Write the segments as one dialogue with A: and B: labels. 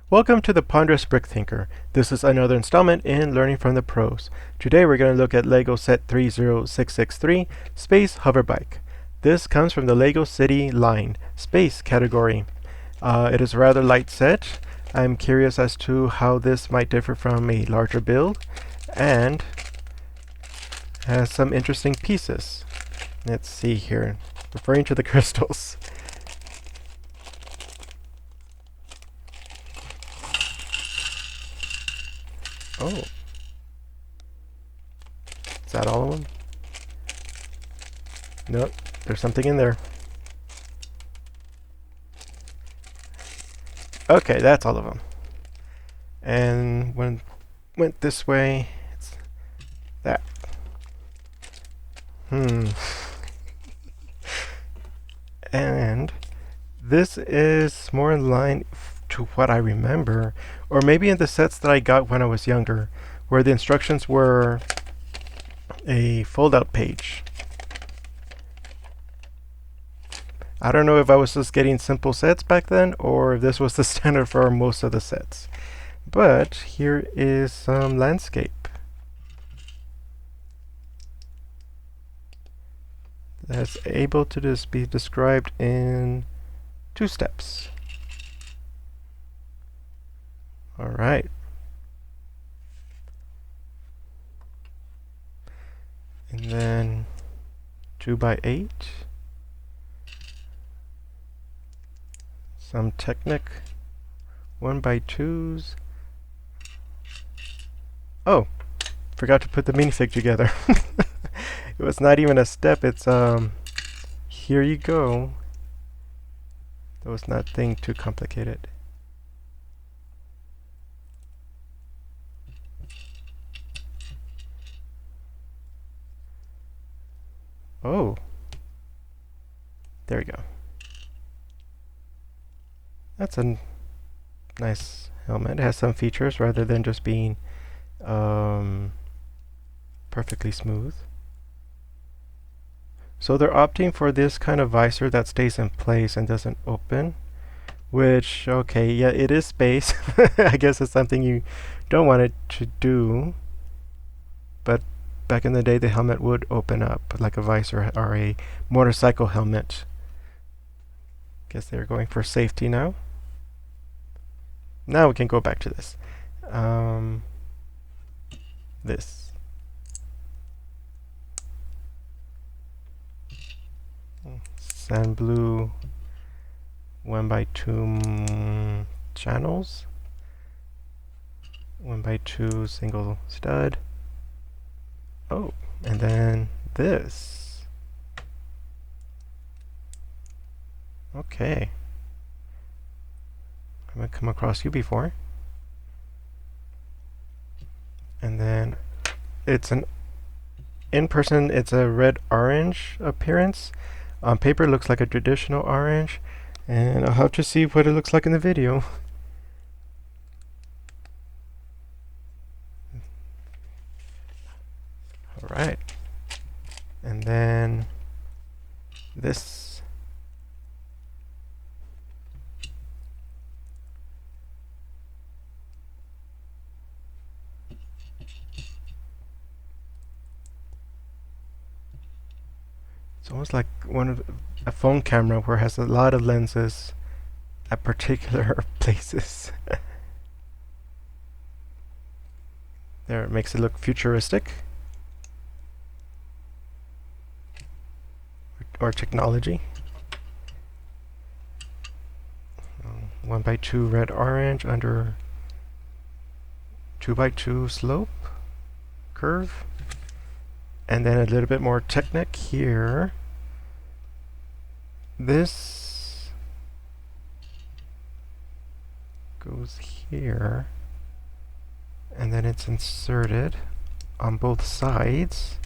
A: Welcome to the Ponderous Brick Thinker. This is another installment in Learning from the Pros. Today we're going to look at LEGO Set 30663 Space Hoverbike. This comes from the LEGO City line, Space category. It is a rather light set. I'm curious as to how this might differ from a larger build, and has some interesting pieces. Let's see here, referring to the crystals. Oh, is that all of them? Nope, there's something in there. Okay, that's all of them. And when went this way, it's that. And this is more in line to what I remember, or maybe in the sets that I got when I was younger, where the instructions were a fold-out page. I don't know if I was just getting simple sets back then, or if this was the standard for most of the sets. But here is some landscape that's able to just be described in 2 steps. All right. And then 2x8. Some Technic 1x2s. Oh, forgot to put the minifig together. It was not even a step. It's here you go. That was nothing too complicated. Oh, there we go. That's a nice helmet. It has some features rather than just being perfectly smooth. So they're opting for this kind of visor that stays in place and doesn't open, which, okay, yeah, it is space. I guess it's something you don't want it to do, but back in the day the helmet would open up like a visor or a motorcycle helmet. Guess they're going for safety now. Now we can go back to this. This. Sand blue 1x2 channels. 1x2 single stud. Oh, and then this. Okay. I haven't come across you before. And then it's an in person, it's a red-orange appearance. On paper, it looks like a traditional orange, and I'll have to see what it looks like in the video. All right, and then this. It's almost like a phone camera where it has a lot of lenses at particular places. There, it makes it look futuristic. Or technology. 1x2 red orange under 2x2 slope curve, and then a little bit more Technic here. This goes here, and then it's inserted on both sides.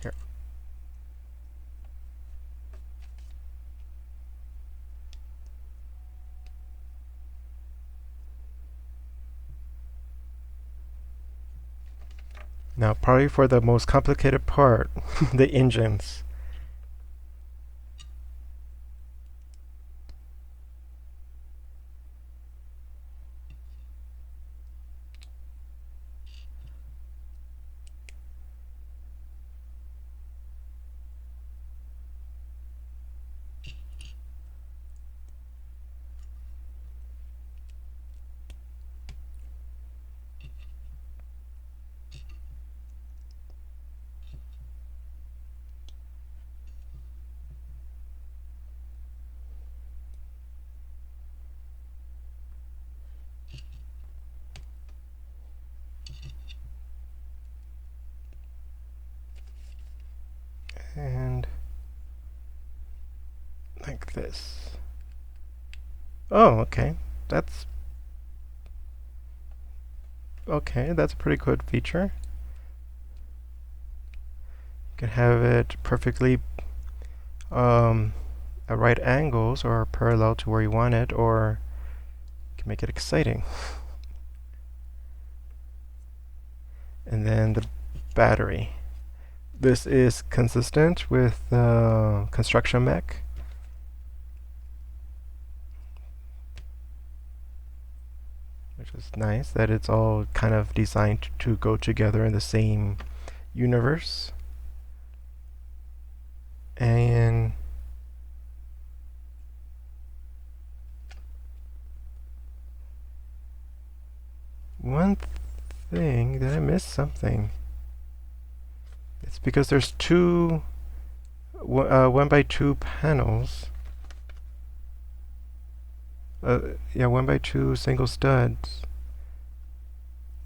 A: Here. Now, probably for the most complicated part, the engines. And like this. Oh, okay. That's okay. That's a pretty good feature. You can have it perfectly at right angles or parallel to where you want it, or you can make it exciting. And then the battery. This is consistent with the construction mech. Which is nice that it's all kind of designed to go together in the same universe. And one thing, did I miss something? It's because there's two 1x2 panels. Yeah, 1x2 single studs.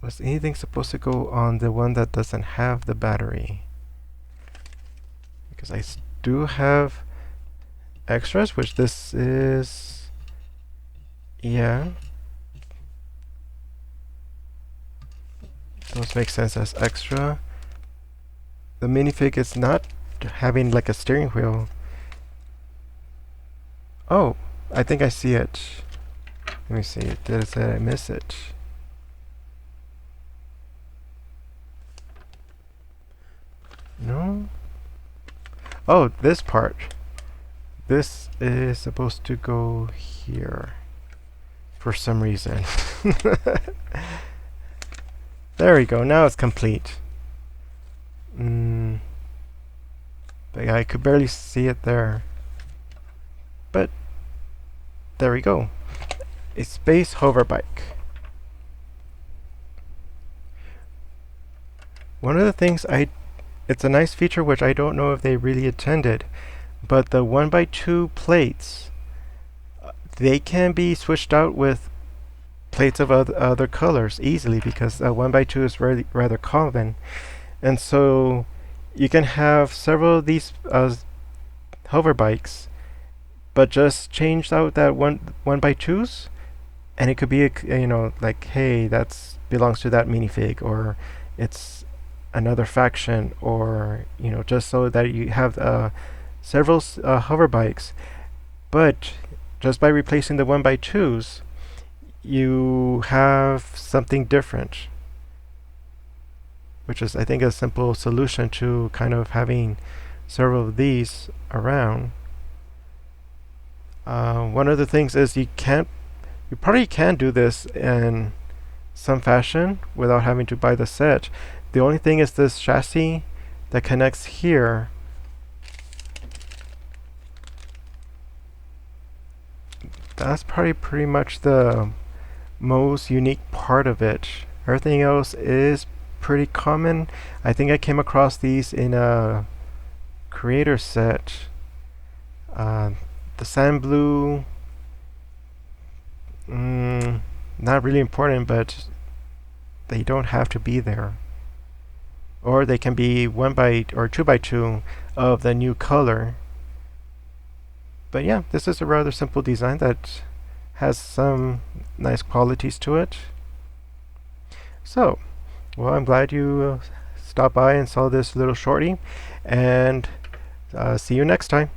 A: Was anything supposed to go on the one that doesn't have the battery? Because I do have extras, which this is... Yeah. Those make sense as extra. The minifig is not having like a steering wheel. Oh, I think I see it. Let me see. Did I miss it? No? Oh, this part. This is supposed to go here for some reason. There we go. Now it's complete. But yeah, I could barely see it there. But there we go. A space hover bike. One of the things it's a nice feature which I don't know if they really intended, but the 1x2 plates, they can be switched out with plates of other colors easily, because 1x2 is rather common. And so you can have several of these hover bikes, but just change out that 1x2s, and it could be like, hey, that's belongs to that minifig, or it's another faction, or just so that you have several hover bikes. But just by replacing the 1x2s, you have something different, which is, I think, a simple solution to kind of having several of these around. One of the things is you probably can do this in some fashion without having to buy the set. The only thing is this chassis that connects here. That's probably pretty much the most unique part of it. Everything else is pretty common. I think I came across these in a creator set. The sand blue, not really important, but they don't have to be there. Or they can be 1x or 2x2 of the new color. But yeah, this is a rather simple design that has some nice qualities to it. So, well, I'm glad you stopped by and saw this little shorty, and see you next time.